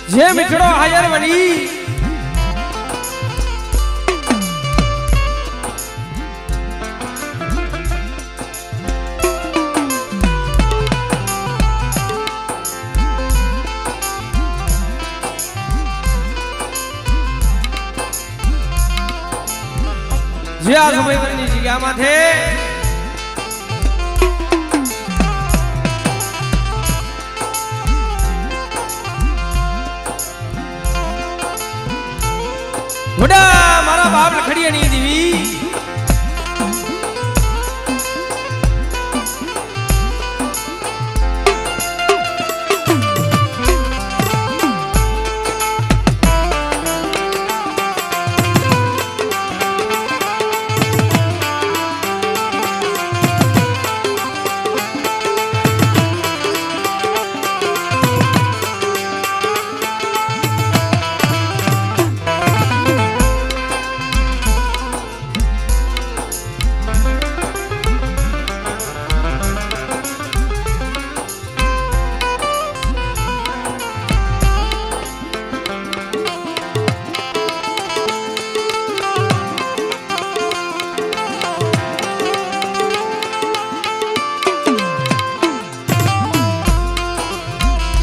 જે મીઠડો હાયર વની જે આ સમયની જગ્યામાં છે વડા મારા બાપ લખડીએ ની દેવી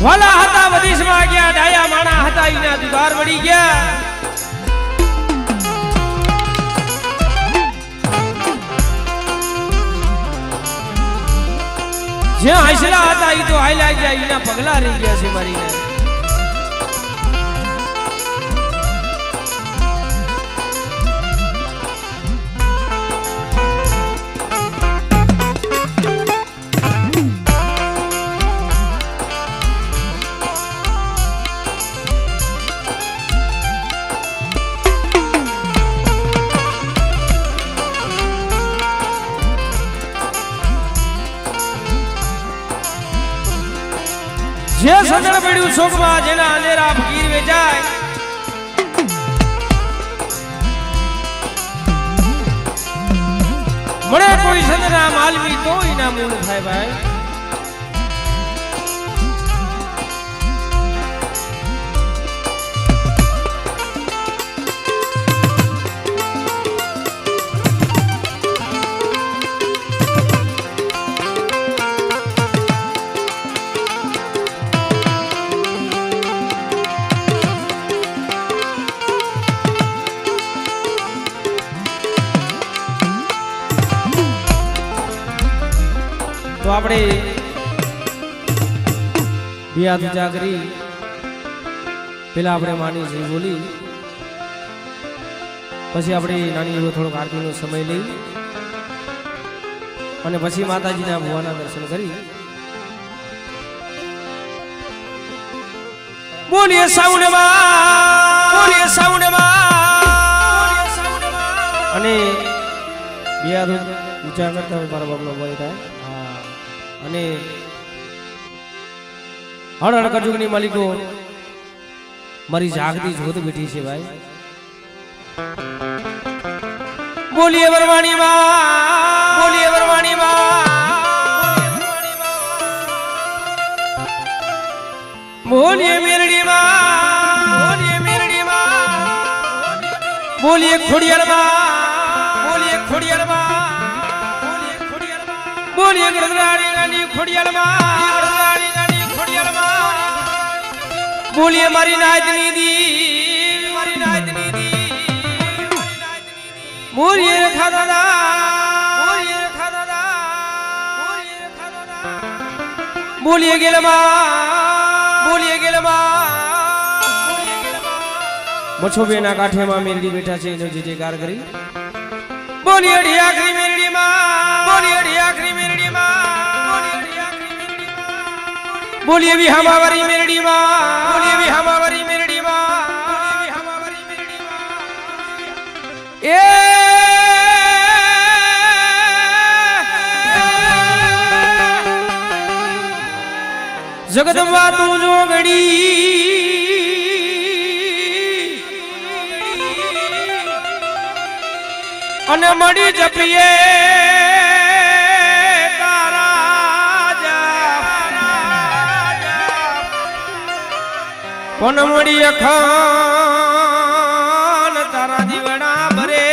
વાલા હતા વદીશમાં ગયા ડાયા માણા હતા ઈના દુધાર વળી ગયા જ્યાં હાંસલા હતા ઈ તો હાલ્યા ગયા ઈના પગલા રહી ગયા છે મારી જે સંદળ પડ્યું શોકમાં જેના અંધેરા ફકીર વેચાય મળે કોઈ સંદના માલવી તો ઈના મૂળ થાય ભાઈ તો આપણે બિયા પૂજા કરી પેલા આપણે માની છે બોલી પછી આપણે નાની એવો થોડોક આરતીનો સમય લઈ અને પછી માતાજીના ભુવાના દર્શન કરી બોલીએ સાઉન્ડમાં અને બિયા પૂજા કરતા હોય મારા બાપનો ભાઈ થાય અને હળ કજુગની માલિકો મારી જાગતી જોત બેઠી છે ભાઈ બોલીએ વરવાણી માં બોલીએ મેરડી માં બોલીએ ખોડિયાર માં બોલીએ ગણરાણી ગાની ખોડિયાર માં બોલીએ મારી નાયતની દી બોલીએ રખા દાદા બોલીએ ગેલમાં મછોબેના કાંઠેમાં મેરડી બેઠા છે એનો જયકાર કરી બોલીએ ઢિયાખરી મેરડી બોલીએ વિહામાવરી મેરડી માં એ જગદંબા તું જો ગડી અને મળી જપીએ કોન મળી અખાન તારા દીવડા ભરે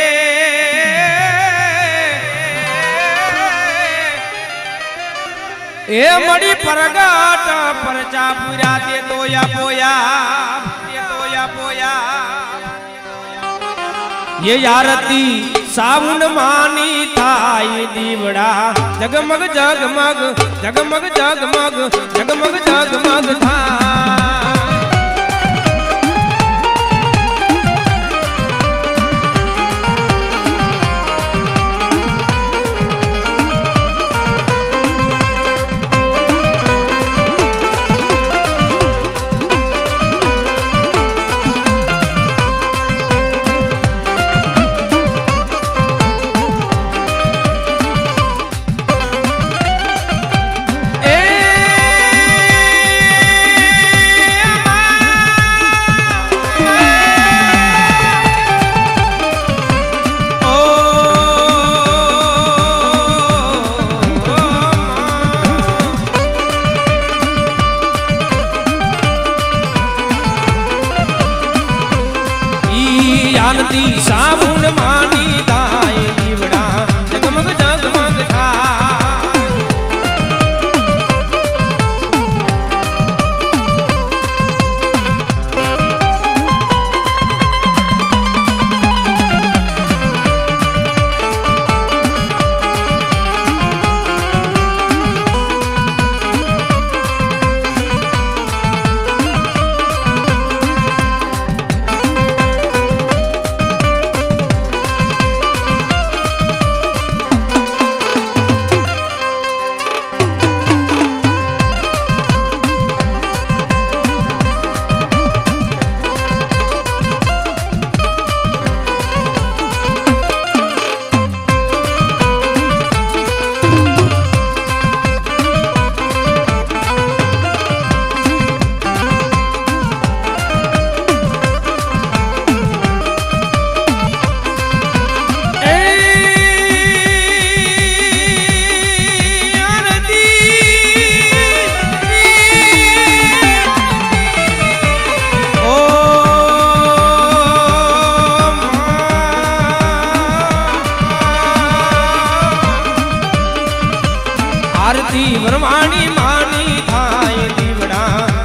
એ મળી પરગાટ પરચા પૂરા તે તોયા પોયા ये आरती सावन मानी थाई दीवड़ा जगमग जगमग जगमग जगमग जगमग जगमग था आरती साबुन मानी दाई दीवड़ा जगमग जगमग था आरती वरवाणी मानी थाई दीवड़ा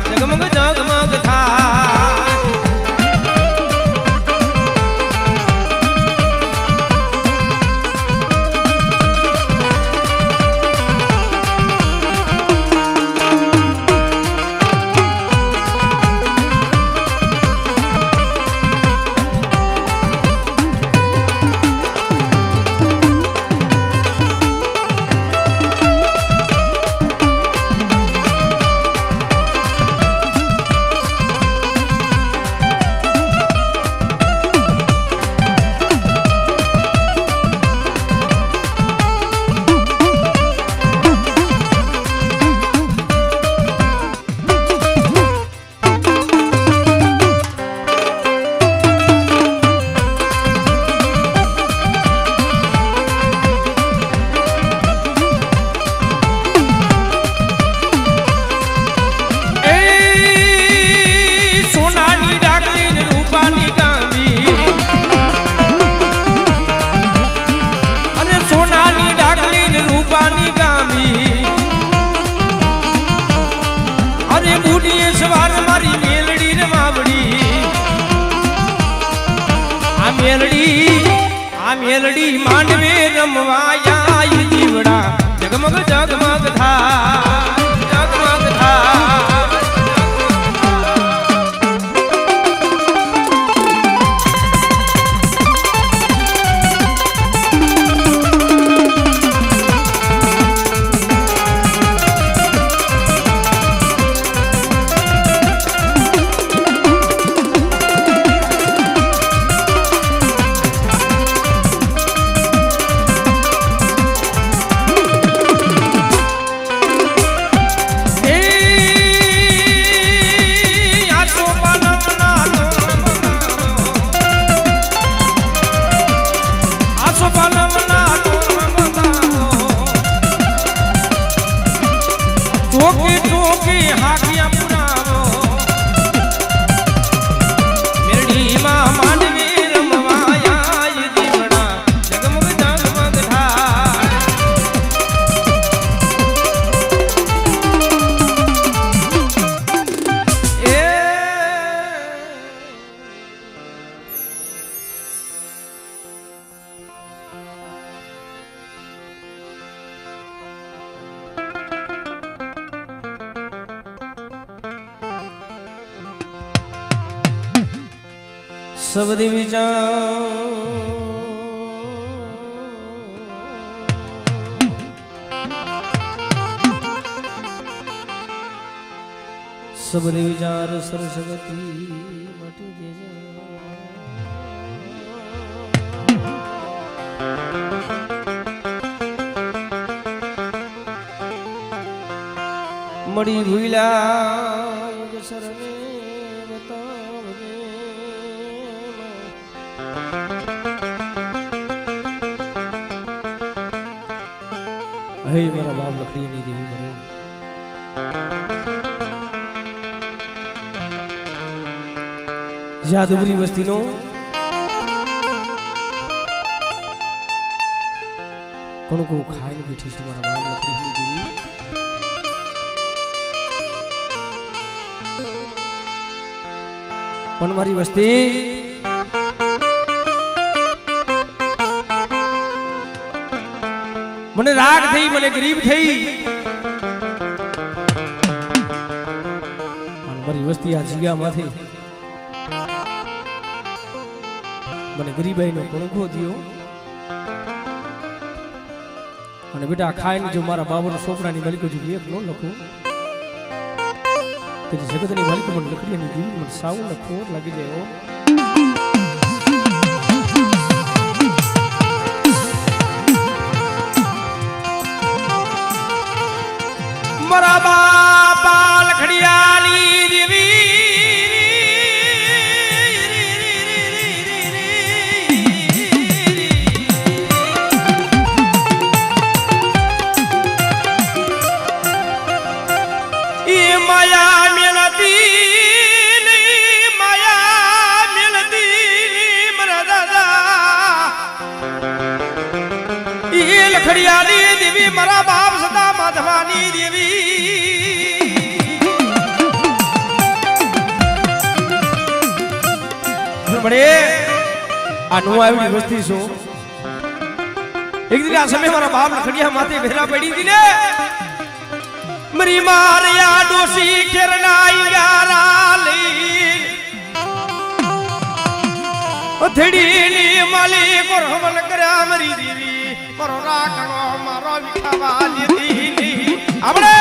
जगमग जगमग था सवार मारी मेलड़ी ने मावड़ी आ मेलड़ी मांडवे रमवाया जीवड़ा जगमग जगमग था जगमग था શબ્દ વિચાર શબ્દ વિચાર સરસ્વતી મટી જશે મળી ભૂલા સરને બતાવજે હે મારા બાપ લખડીની દેવી મને જાદુગરી વસ્તીનો કોણ કો ખાઈને બેઠી છે મારા બાપ લખડીની દેવી પણ મારી વસ્તી મને રાગ થઈ મને ગરીબ થઈ મારી વસ્તી આ જગ્યામાંથી મને ગરીબાઈનો પંખો થયો અને બેટા ખાઈને જો મારા બાબાના સોપડાની માલિકો જો લેખ ન લખું તેની જગતની માલિકો મને લકડીની જીવી મને સાવ ખોટ લાગી જાય મારા બાપા લખડિયાની દેવી લખડિયાની દેવી મારા બાપ સદા માધવાની દેવી બડે આ નો આવી વસ્તી છો એક દિન આ સમય મારા બાપ લખડિયા માથે ભેરા પડી હતી ને મરી મારિયા ડોસી કેરનાઈ યારાલી અથડીની માલી પર હમલ કર્યા મરી દેવી મારો રાખણો મારો વિખાવા લીધી આપણે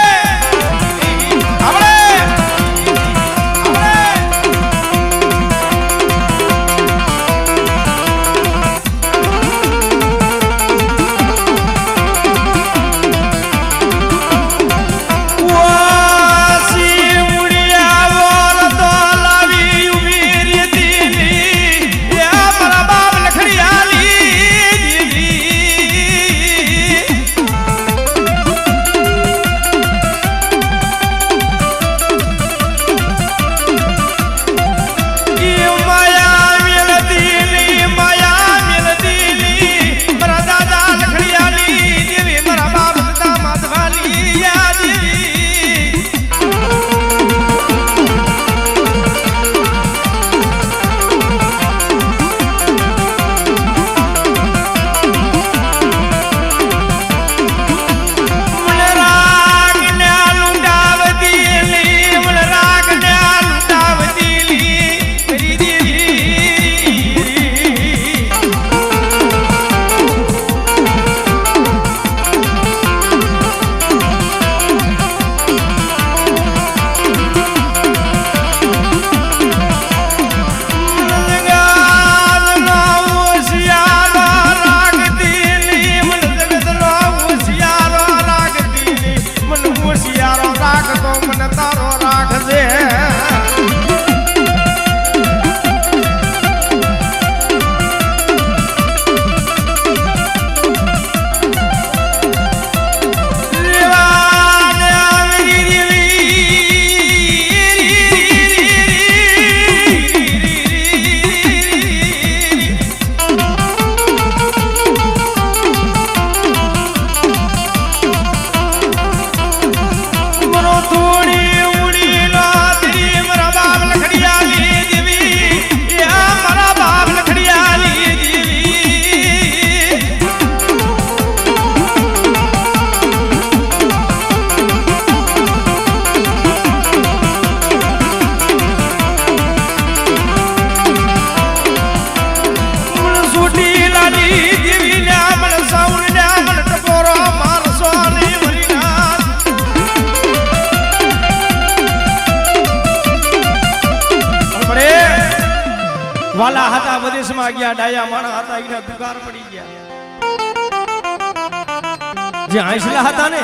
આપણે આ ડાયા માણા હતા એના દુકાર પડી ગયા જે આંસલા હતા ને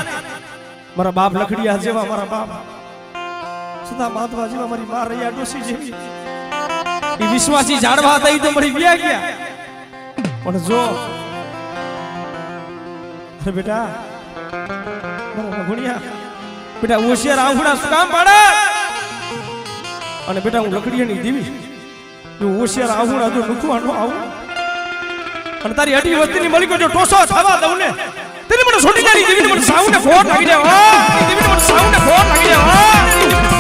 મારા બાપ લખડિયા જેવા મારા બાપ સદા માધવા જેવા મારી માં રહ્યા ડોસી જેવી એ વિશ્વાસી ઝાડવા હતા એ તો મળી ગયા પણ જો અરે બેટા મારા ભણિયા બેટા હોશિયાર આંખડા શું કામ પાડે અને બેટા હું લખડિયાની દેવી જો હોશિયાર આંખડા જો નુખવાનો આવું અને તારી અઢી વસ્તીની મલિકો જો ટોસો થવા દઉં ને તેની મને છોડી જાની દેવીને મને સાઉને ફોટ લાગી જાય દેવીને મને સાઉને ફોટ લાગી જાય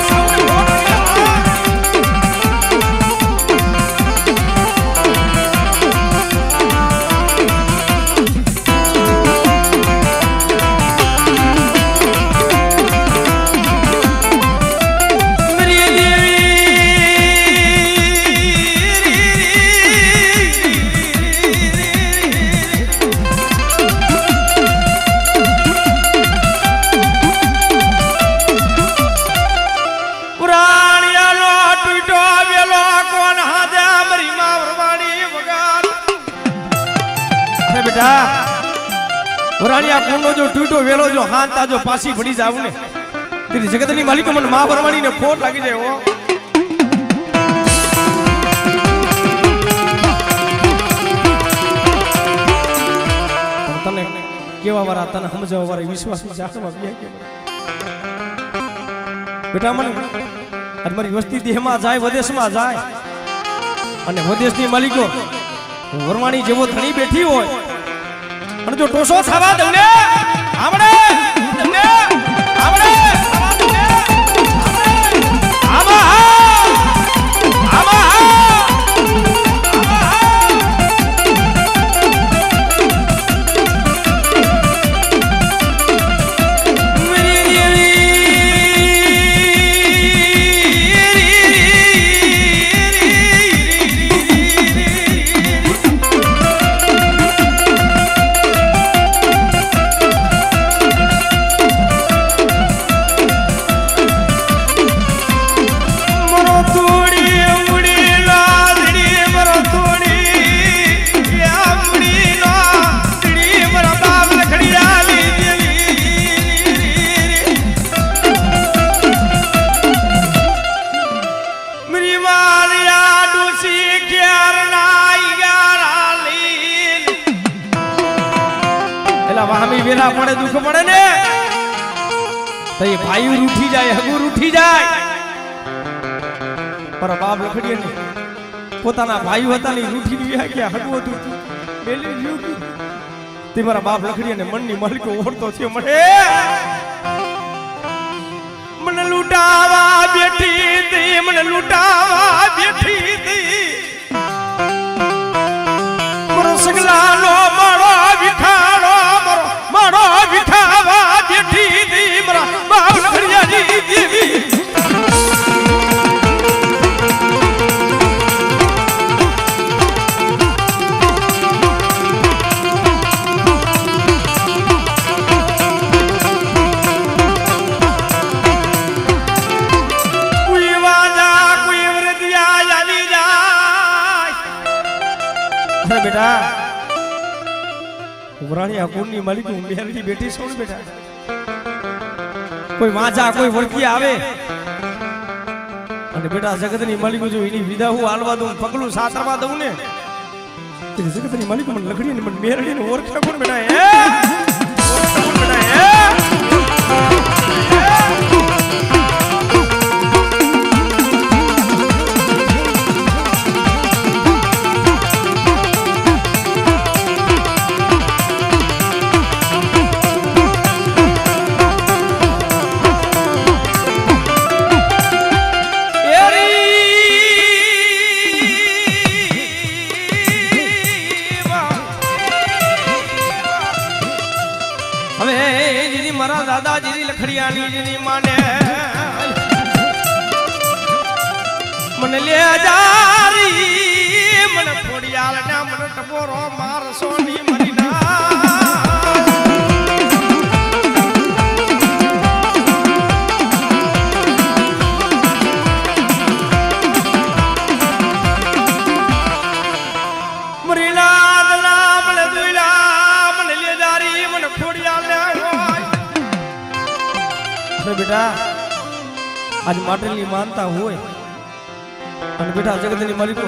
વરાણિયા કુંડો જો ટૂટો વેલો જો હાંતા જો પાછી પડી જાવ ને તેની જગતની માલિકો મને માં ભરવાણીને ખોટ લાગી જાય હો તને કેવા વાળા તને સમજાવવા વાળા વિશ્વાસની જાતમાં ગયા કે બેટા મને મારી વસ્તી દેહમાં જાય વદેશમાં જાય અને વદેશની માલિકો વરવાણી જેવો ધણી બેઠી હોય અને જો ટોસો થવા દઉં ને આવડે તમને આવડે થવા દઉં ને આમાં આમાં વેલા પડે દુખ પડે ને તો એ ભાઈ રૂઠી જાય હગુ રૂઠી જાય મારા બાપ લખડીએ ને પોતાના ભાઈ હતા ને રૂઠી ગયા કે હગુ હતું બેલી રહ્યું તે મારા બાપ લખડીએ ને મનની માલિકો ઓળતો થયો મને લૂંટાવા બેઠી હતી મને લૂંટાવા બેઠી હતી મારો સગલાનો મારો વિખાડો મારો વિખાવા બેઠી હતી મારા બાપ લખડિયાની દેવી કોઈ વાજા કોઈ વૃદ્ધિયા આવી જાય બેટા વરાણિયા કુંડની માલિક હું મેરડી બેઠી છું ને બેટા કોઈ વાંચા કોઈ વળકી આવે અને બેટા જગતની માલિકો જો એની વિદા હું હાલવા દઉં પગલું સાતરવા દઉં ને જગતની માલિકો મને લખડી ને મને મેરડી ને ઓળખ્યા કોણ બેટા દાદાજી લખડિયાની જીની માને મને લે જારી મને ફોડિયાલ ના મને ટપોરો મારસો ની મરી ના બેટા આજ માટલી માનતા હોય અને બેટા જગતની માલિકો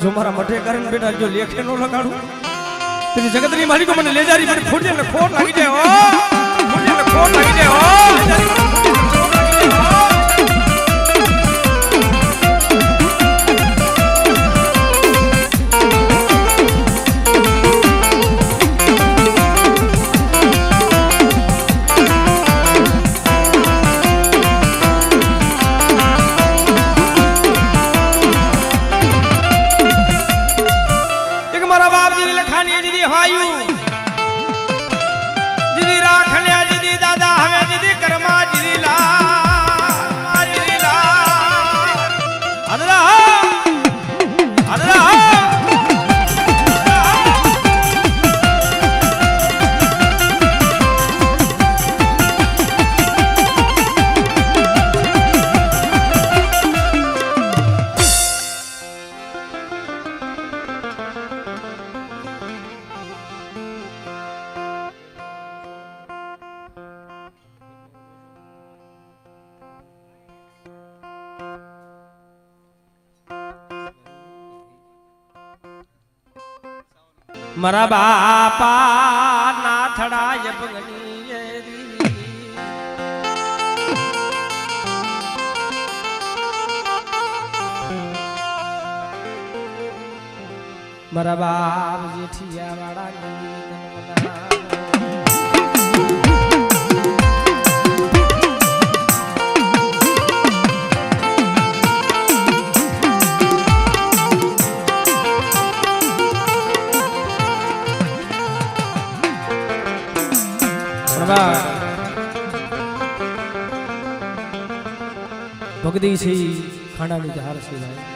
જો મારા મઠે કરીને બેટા જો લેખે નો લગાડું તો જગતની માલિકો મને લેજારી મને ખોટ લાગી જાય ખોટ લાગી જાય મારા બાપા નાથડા મારા બાપ જેઠિયા વાળા ભગદી છે ખાંડાની ધાર છે ભાઈ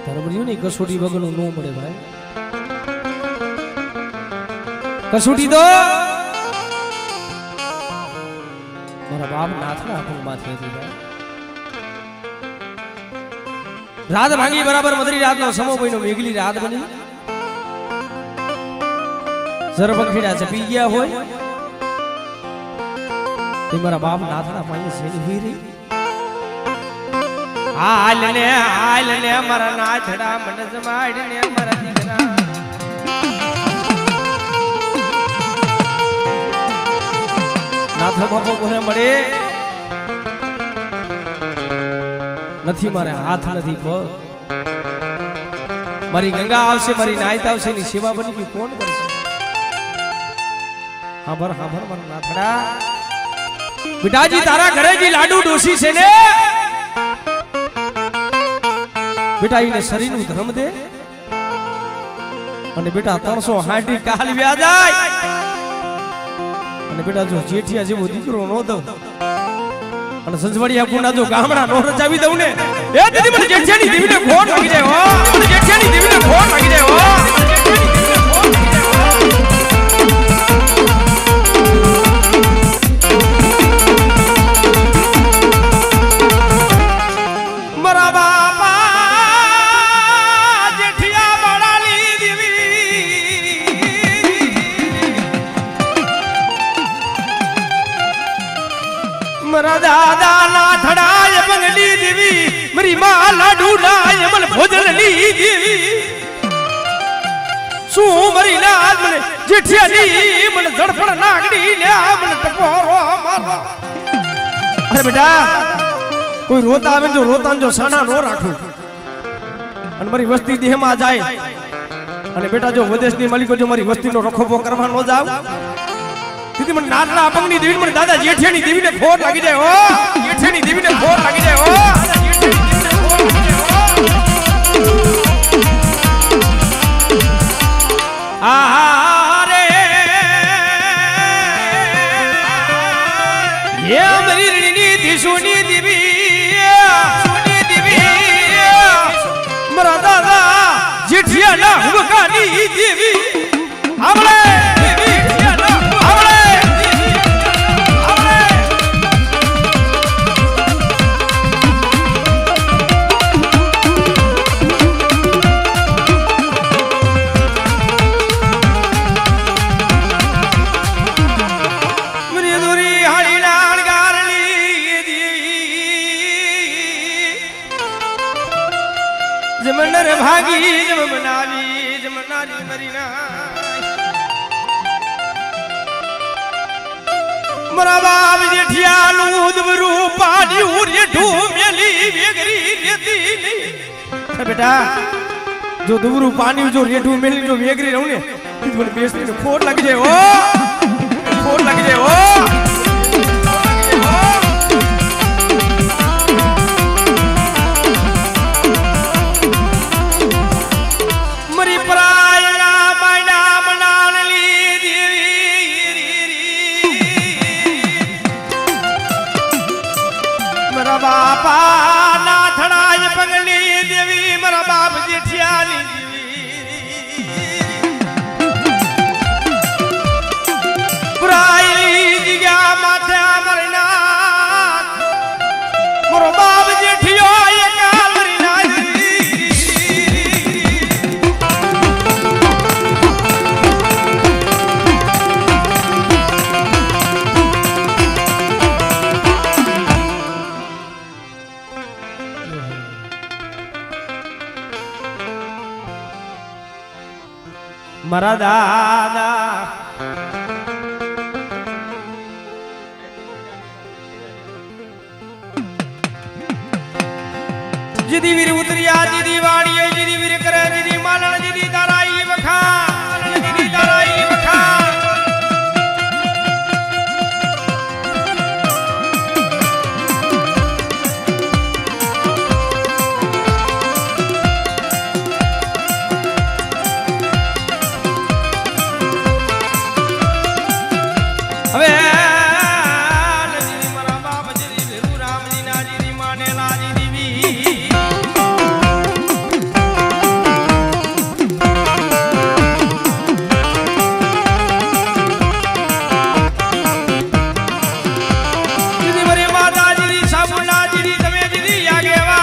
ધર્મજીવ ની કસોટી વગરનું નો મળે ભાઈ કસોટી તો મારા બાપ નાથના હાથમાંથી હતી ભાઈ રાત ભાંગી બરાબર મધરી રાતનો સમો બન્યો મેઘલી રાત બની ઝરપંખીડા ચપી ગયા હોય તે મારા બાપ નાથના પાસે સેની હુઈ રહી હાલ ને મારા નાથડા મને જમાડ ને મારા દીકરા નાથ બાપો કોને મળે નથી મારે હાથ નથી પગ મારી ગંગા આવશે મારી નાયત આવશે ની સેવા બની ગઈ કોણ કરશે હાભર મારા નાથડા બેટાજી તારા ઘરે જે લાડુ ડોસી છે ને બેટા એને શરીરનું ધર્મ દે અને બેટા 360 કાલ વ્યા જાય અને બેટા જો જેઠિયા જેવો દીકરો નો દઉં અને સંજવાડિયા પૂના જો ગામડા નો રચાવી દઉં ને એ દીદી મને જેઠિયાની દેવીને ખોટ લાગી જાય હો મને જેઠિયાની દેવીને ખોટ લાગી જાય હો મારા દાદા નાથડા બંગલી દેવી મારી માં લાડુ લાય મને ભોજનની દેવી શું મારી લાજ મને જેઠિયાની મને ઝડફડ નાગડી લે મને ટપોરો મારો અરે બેટા કોઈ રોતા આવે જો રોતાન જો સાના નો રાખું અને મારી વસ્તી દેહમાં જાય અને બેટા જો વિદેશની માલિકો જો મારી વસ્તીનો રખોપો કરવા નો જાવ દીદી મને નાથના અપંગની દેવી મને દાદા જેઠિયાની દેવીને ખોટ લાગી જાય હો જેઠિયાની દેવીને ખોટ લાગી જાય હો આરે હે મારી રણીની દિશુની દેવી મારા દાદા જેઠિયાના હુકકાની દેવી આપણે જમનર ભાગી જમ બનાવી જમનારી મરીના મરા બાપ જેઠિયાનું દબરું પાડ્યું રેઠું મેલી વેગરી રેતી બેટા જો દબરું પાણી જો રેઠું મેલી જો વેગરી રહું ને મને બેસની ખોટ લાગી જાય ઓ ખોટ લાગી જાય ઓ બાપા ના થડાય પગલી દેવી મારા બાપ જેઠિયાની પુરાઈ જગ્યા માથે મરના મારો બાપ જેઠિયો એકા મરીના મારા દાદા જીદી વીર ઉતરિયા જીદી વાડીએ જીદી વીર કરે જીદી માલણ જીદી તારાઈ વખા જીદી તારાઈ વખા હવે મારા બાપ જીદી ભેરુ રામજી ના જીદી માને લાજી દીવી જીદી મારી માતા જીદી સાબુલા જીદી તમે જીદી આગેવા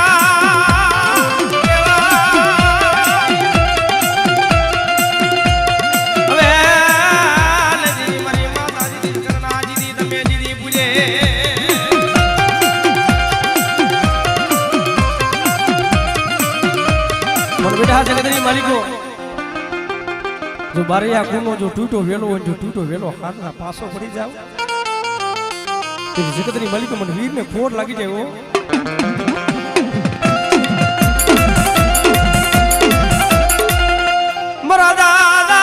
હવે જગતની માલિકો જો બારિયા કુનો જો ટૂટો વેલો હોય જો ટૂટો વેલો હાથના પાસો પડી જાવ તે જગતની માલિકો મને વીરને ખોટ લાગી જાય ઓ મારા દાદા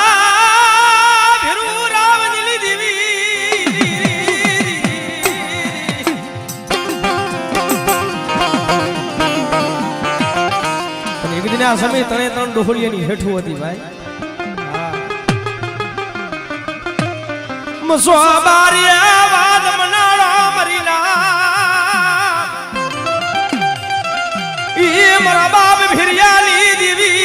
ભેરુ રામજી દેવી એક દિન આ સમય ત્રણ ડોહળિયાની હેઠું હતી ભાઈ મસો બારિયા વાદ મનાળો મરીના ઈ મારા બાપ ભિરિયાની દેવી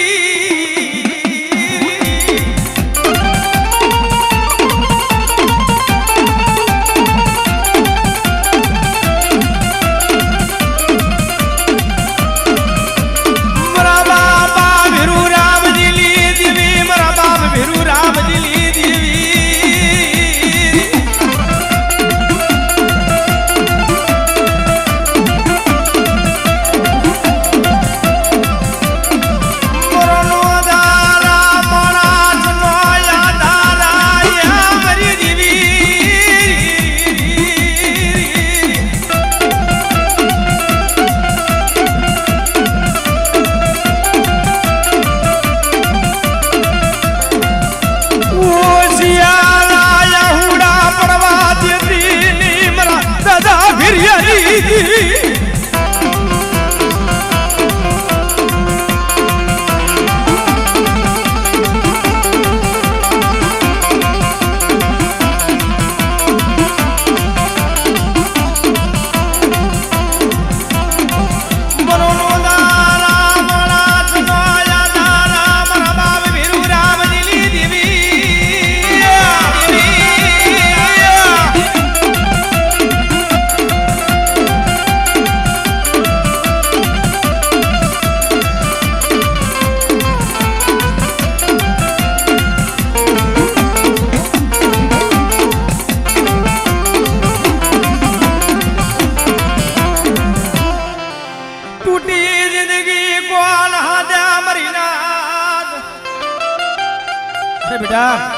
અરે બેટા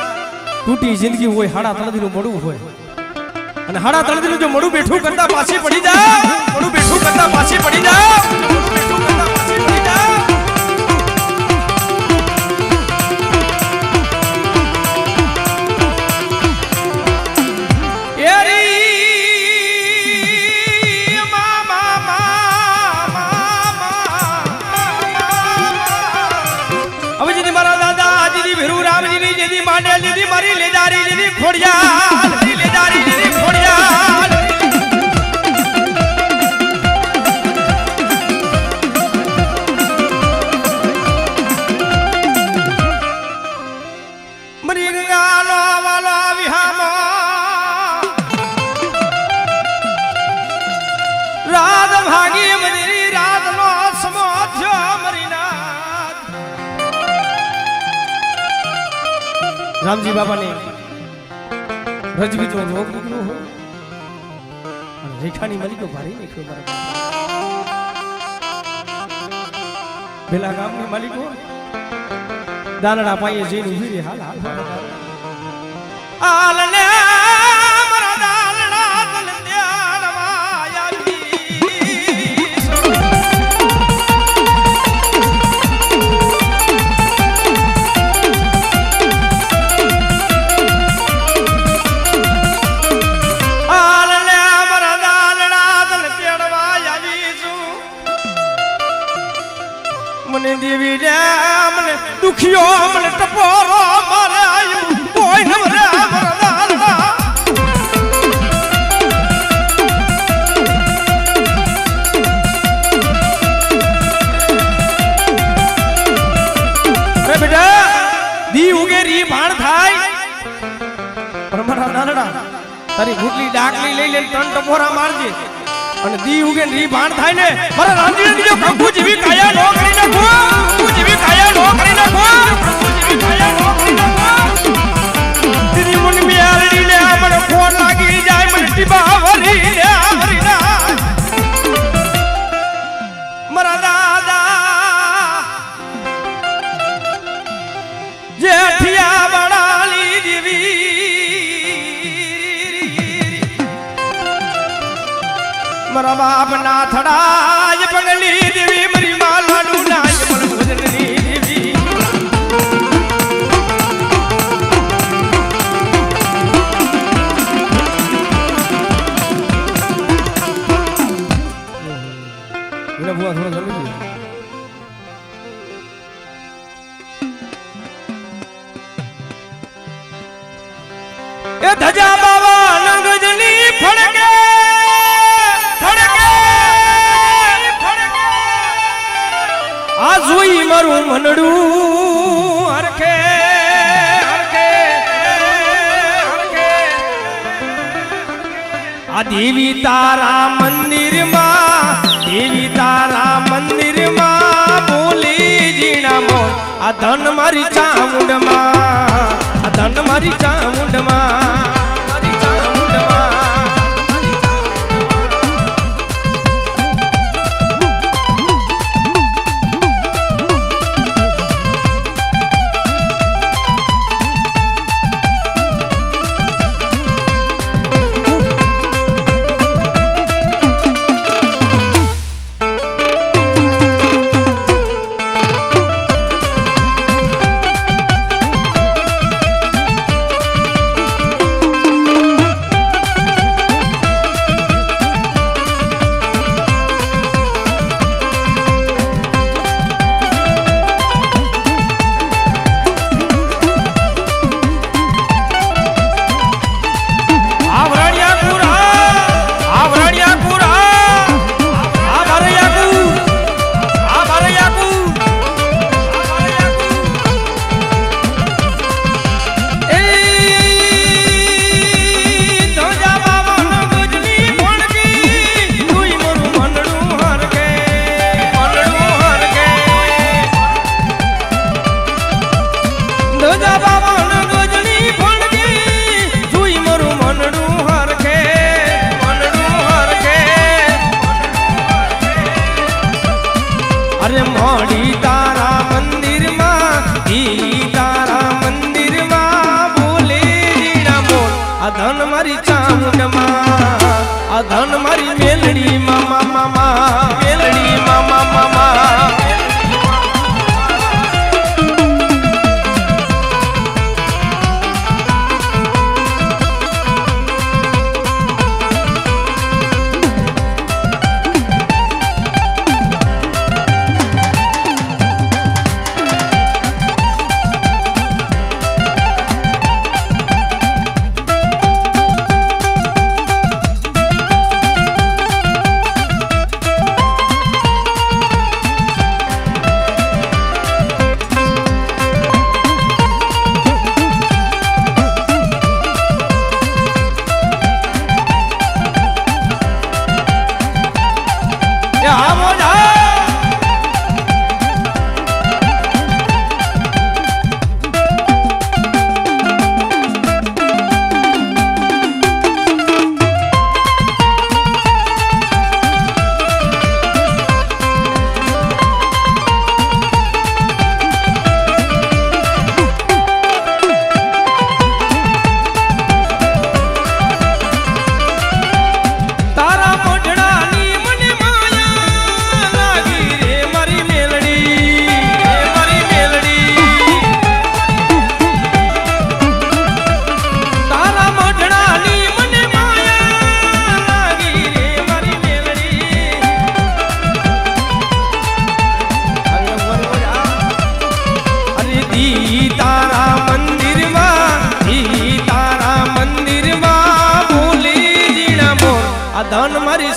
તૂટી જિંદગી હોય હાડા તળદીનું મોડું હોય અને હાડા તળદીનું જો મોડું બેઠું કરતા પાછી પડી જા મોડું બેઠું કરતા પાછી પડી જા મોડું બેઠું કરતા પાછી પડી જા લીધી મારી લેદારી લીધી ખોડિયાલ લેદારી લીધી ખોડિયાલ મરી ગયાલો વાલો વિહામો રાત ભાગી મરી રાતનો સમો થયો મરીના રામજી બાબા ને રજવી તો રોગ નીકળ્યો હોય અને રેખાની મલિકો ભારી નીકળ્યો બરાબર પેલા ગામની માલિકો દાનડા પાયે જઈને ઉભી રહી હાલ હાલ હાલ ને મારા દાનડા તલ ધ્યાનમાં આવી દેવી રે મને દુખિયો મને ટપોરો મારે આયું કોઈ ન મરે મારા રે બેટા દી ઉગે રી ભાણ થાય પણ મારા નાનડા તારી ભૂટલી ડાકલી લઈ લઈને ત્રણ ટપોરા મારજે અને દી ઉગે રી ભાણ થાય ને મારા રાંધીને જો કંકુ જેવી કાયા નો કરી નાખો કંકુ જેવી કાયા નો કરી નાખો કંકુ જેવી કાયા નો કરી નાખો દીદી મને બિયારડી લે મને ફોન લાગી જાય મને ટીબા વરી લે હરીના મારા દાદા જેઠિયા બડાલી દેવી મારા બાપ ના થડાય પગલી દેવી મરી માલાડું નાય પણ ભોજનની દેવી મને બુઆ થોડો જમી એ ધજા બાવા નંગજની ફળકે આ જોઈ મારું મનડું હરખે હરખે હરખે આ દેવી તારા મંદિરમાં બોલી જીણામો આ ધન મારી ચામુંડમાં આ ધન મારી ચામુંડમાં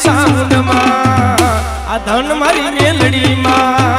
સાઉન્ડમાં આ ધન મારી મેલડીમાં